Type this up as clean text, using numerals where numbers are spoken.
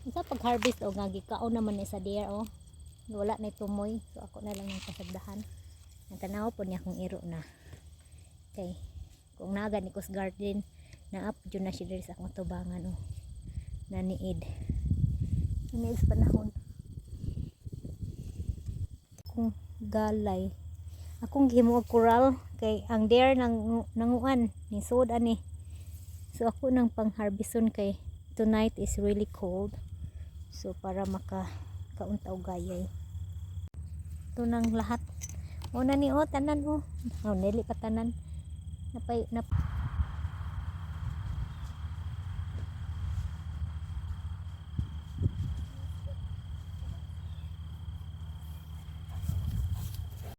Isa pag harvest o nga gikaon naman ni sa deer oh. Wala na tumoy. So ako na lang yung pasagdahan. Natanaw po niya kung iro na. Okay. Kung naga ni Kus Garden, na-up dyan na siya diri sa akong tubangan oh. Naniid. Naniid sa panahon. Kung galay. Akong gihimuog coral kay ang deer nanguan ni sud ani. So ako nang pang-harveston kay tonight is really cold. So para kauntaw gayay. Ito nang lahat. O na ni o tanan o. Oh, nili pa tanan.